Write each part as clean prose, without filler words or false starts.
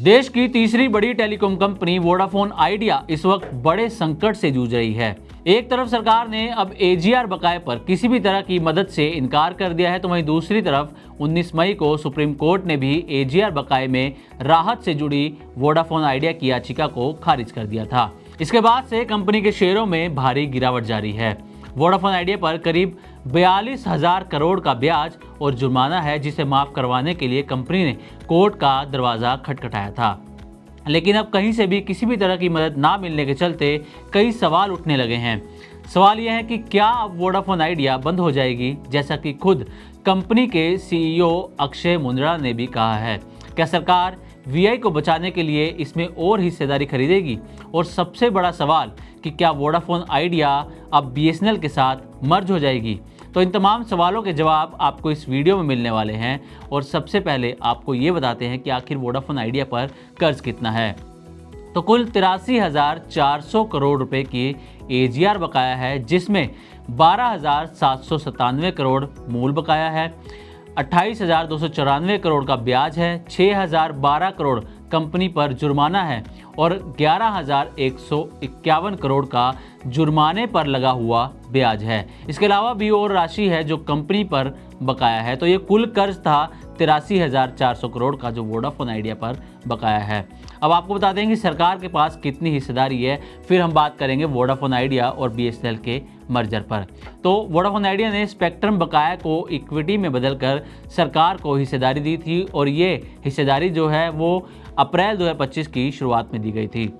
देश की तीसरी बड़ी टेलीकॉम कंपनी वोडाफोन आइडिया इस वक्त बड़े संकट से जूझ रही है। एक तरफ सरकार ने अब एजीआर बकाये पर किसी भी तरह की मदद से इनकार कर दिया है, तो वहीं दूसरी तरफ 19 मई को सुप्रीम कोर्ट ने भी एजीआर बकाये में राहत से जुड़ी वोडाफोन आइडिया की याचिका को खारिज कर दिया था। इसके बाद से कंपनी के शेयरों में भारी गिरावट जारी है। वोडाफोन आइडिया पर करीब 42,000 करोड़ का ब्याज और जुर्माना है, जिसे माफ करवाने के लिए कंपनी ने कोर्ट का दरवाजा खटखटाया था। लेकिन अब कहीं से भी किसी भी तरह की मदद ना मिलने के चलते कई सवाल उठने लगे हैं। सवाल यह है कि क्या अब वोडाफोन आइडिया बंद हो जाएगी, जैसा कि खुद कंपनी के सीईओ अक्षय मुंद्रा ने भी कहा है। क्या सरकार वीआई को बचाने के लिए इसमें और हिस्सेदारी खरीदेगी? और सबसे बड़ा सवाल कि क्या वोडाफोन आइडिया अब बीएसएनएल के साथ मर्ज हो जाएगी? तो इन तमाम सवालों के जवाब आपको इस वीडियो में मिलने वाले हैं। और सबसे पहले आपको ये बताते हैं कि आखिर वोडाफोन आइडिया पर कर्ज कितना है। तो कुल 83,400 करोड़ रुपए की एजीआर बकाया है, जिसमें 12,797 करोड़ मूल बकाया है, 28,294 करोड़ का ब्याज है, 6,012 करोड़ कंपनी पर जुर्माना है और 11,151 करोड़ का जुर्माने पर लगा हुआ ब्याज है। इसके अलावा भी और राशि है जो कंपनी पर बकाया है। तो ये कुल कर्ज था 83,400 करोड़ का, जो वोडाफोन आइडिया पर बकाया है। अब आपको बता दें कि सरकार के पास कितनी हिस्सेदारी है, फिर हम बात करेंगे वोडाफोन आइडिया और बीएसएनएल के मर्जर पर। तो वोडाफोन आइडिया ने स्पेक्ट्रम बकाया को इक्विटी में बदलकर सरकार को हिस्सेदारी दी थी और ये हिस्सेदारी जो है वो अप्रैल 2025 की शुरुआत में दी गई थी।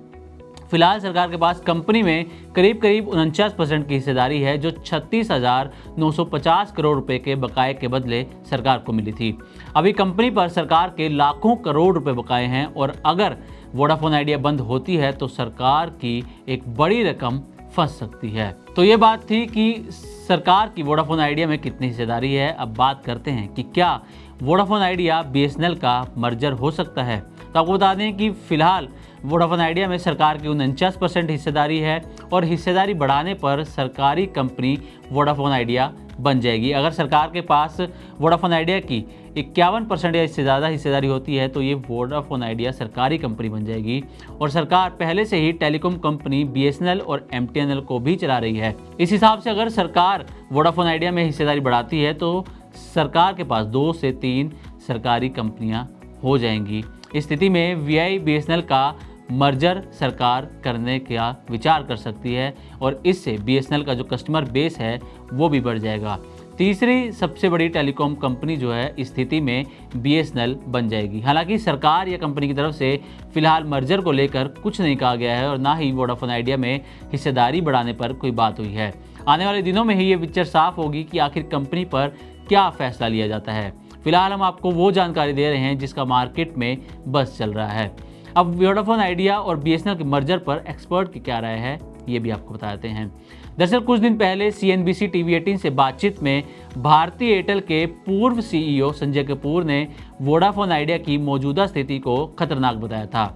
फिलहाल सरकार के पास कंपनी में करीब 49% की हिस्सेदारी है, जो 36,950 करोड़ रुपए के बकाये के बदले सरकार को मिली थी। अभी कंपनी पर सरकार के लाखों करोड़ रुपए बकाये हैं और अगर वोडाफोन आइडिया बंद होती है तो सरकार की एक बड़ी रकम फंस सकती है। तो ये बात थी कि सरकार की वोडाफोन आइडिया में कितनी हिस्सेदारी है। अब बात करते हैं कि क्या वोडाफोन आइडिया बीएसएनएल का मर्जर हो सकता है। तो आपको बता दें कि फिलहाल वोडाफोन आइडिया में सरकार की 49% हिस्सेदारी है और हिस्सेदारी बढ़ाने पर सरकारी कंपनी वोडाफोन आइडिया बन जाएगी। अगर सरकार के पास वोडाफोन आइडिया की 51% या इससे ज़्यादा हिस्सेदारी होती है तो ये वोडाफोन आइडिया सरकारी कंपनी बन जाएगी। और सरकार पहले से ही टेलीकॉम कंपनी बीएसएनएल और एमटीएनएल को भी चला रही है। इस हिसाब से अगर सरकार वोडाफोन आइडिया में हिस्सेदारी बढ़ाती है तो सरकार के पास 2 से 3 सरकारी कंपनियां हो जाएंगी। इस स्थिति में वीआई बीएसएनएल का मर्जर सरकार करने का विचार कर सकती है और इससे बीएसएनएल का जो कस्टमर बेस है वो भी बढ़ जाएगा। तीसरी सबसे बड़ी टेलीकॉम कंपनी जो है इस स्थिति में बीएसएनएल बन जाएगी। हालांकि सरकार या कंपनी की तरफ से फिलहाल मर्जर को लेकर कुछ नहीं कहा गया है और ना ही वोडाफोन आइडिया में हिस्सेदारी बढ़ाने पर कोई बात हुई है। आने वाले दिनों में ही ये पिक्चर साफ होगी कि आखिर कंपनी पर क्या फैसला लिया जाता है। फिलहाल हम आपको वो जानकारी दे रहे हैं जिसका मार्केट में बस चल रहा है। अब वोडाफोन आइडिया और बीएसएनएल के मर्जर पर एक्सपर्ट की क्या राय है, ये भी आपको बताते हैं। दरअसल कुछ दिन पहले सीएनबीसी टीवी 18 से बातचीत में भारतीय एयरटेल के पूर्व सीईओ संजय कपूर ने वोडाफोन आइडिया की मौजूदा स्थिति को खतरनाक बताया था।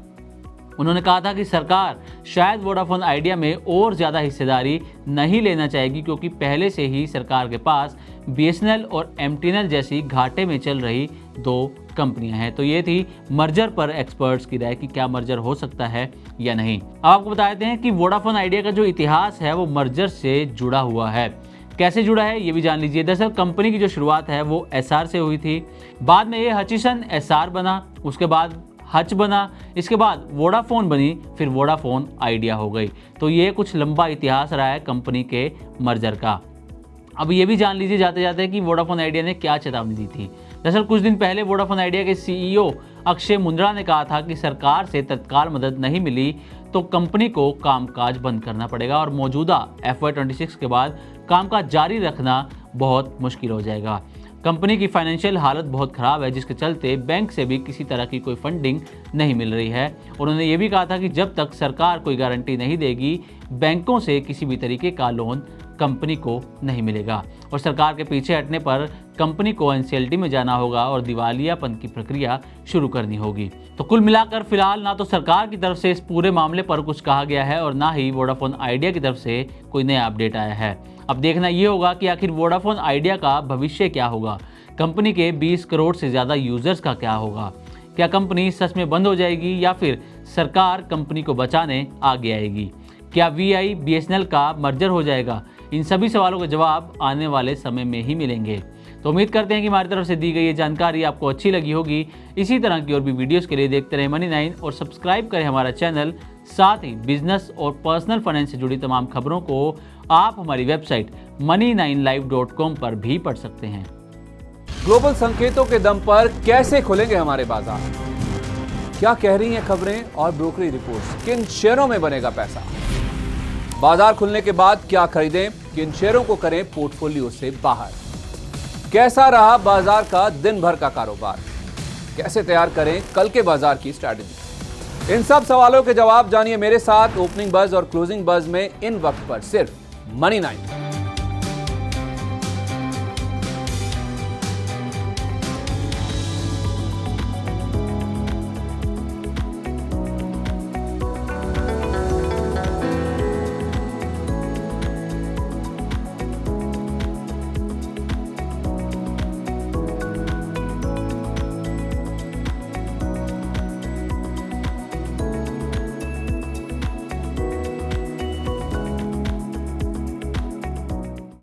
उन्होंने कहा था कि सरकार शायद वोडाफोन आइडिया में और ज़्यादा हिस्सेदारी नहीं लेना चाहेगी, क्योंकि पहले से ही सरकार के पास बीएसएनएल और एमटीएनएल जैसी घाटे में चल रही 2 कंपनियां हैं। तो ये थी मर्जर पर एक्सपर्ट्स की राय कि क्या मर्जर हो सकता है या नहीं। अब आपको बताते हैं कि वोडाफोन आइडिया का जो इतिहास है वो मर्जर से जुड़ा हुआ है। कैसे जुड़ा है ये भी जान लीजिए। दरअसल कंपनी की जो शुरुआत है वो एसआर से हुई थी, बाद में ये हचिसन एसआर बना, उसके बाद हच बना, इसके बाद वोडाफोन बनी, फिर वोडाफोन आइडिया हो गई। तो ये कुछ लंबा इतिहास रहा है कंपनी के मर्जर का। अब ये भी जान लीजिए जाते जाते कि वोडाफोन आइडिया ने क्या चेतावनी दी थी। दरअसल कुछ दिन पहले वोडाफोन आइडिया के सीईओ अक्षय मुंद्रा ने कहा था कि सरकार से तत्काल मदद नहीं मिली तो कंपनी को कामकाज बंद करना पड़ेगा और मौजूदा FY26 के बाद कामकाज जारी रखना बहुत मुश्किल हो जाएगा। कंपनी की फाइनेंशियल हालत बहुत ख़राब है, जिसके चलते बैंक से भी किसी तरह की कोई फंडिंग नहीं मिल रही है। उन्होंने ये भी कहा था कि जब तक सरकार कोई गारंटी नहीं देगी, बैंकों से किसी भी तरीके का लोन कंपनी को नहीं मिलेगा और सरकार के पीछे हटने पर कंपनी को एनसीएलटी में जाना होगा और दिवालियापन की प्रक्रिया शुरू करनी होगी। तो कुल मिलाकर फिलहाल ना तो सरकार की तरफ से इस पूरे मामले पर कुछ कहा गया है और ना ही वोडाफोन आइडिया की तरफ से कोई नया अपडेट आया है। अब देखना ये होगा कि आखिर वोडाफोन आइडिया का भविष्य क्या होगा, कंपनी के 20 करोड़ से ज़्यादा यूजर्स का क्या होगा, क्या कंपनी सच में बंद हो जाएगी या फिर सरकार कंपनी को बचाने आगे आएगी? क्या VI BSNL का मर्जर हो जाएगा? इन सभी सवालों के जवाब आने वाले समय में ही मिलेंगे। तो उम्मीद करते हैं कि हमारी तरफ से दी गई ये जानकारी आपको अच्छी लगी होगी। इसी तरह की और भी वीडियोस के लिए देखते रहें Money9 और सब्सक्राइब करें हमारा चैनल। साथ ही बिजनेस और पर्सनल फाइनेंस से जुड़ी तमाम खबरों को आप हमारी वेबसाइट money9live.com पर भी पढ़ सकते हैं। ग्लोबल संकेतों के दम पर कैसे खुलेंगे हमारे बाजार? क्या कह रही हैं खबरें और ब्रोकरी रिपोर्ट्स? किन शेयरों में बनेगा पैसा? बाजार खुलने के बाद क्या खरीदें? किन शेयरों को करें पोर्टफोलियो से बाहर? कैसा रहा बाजार का दिन भर का कारोबार? कैसे तैयार करें कल के बाजार की स्ट्रैटेजी? इन सब सवालों के जवाब जानिए मेरे साथ ओपनिंग बज और क्लोजिंग बज में इन वक्त पर सिर्फ Money9।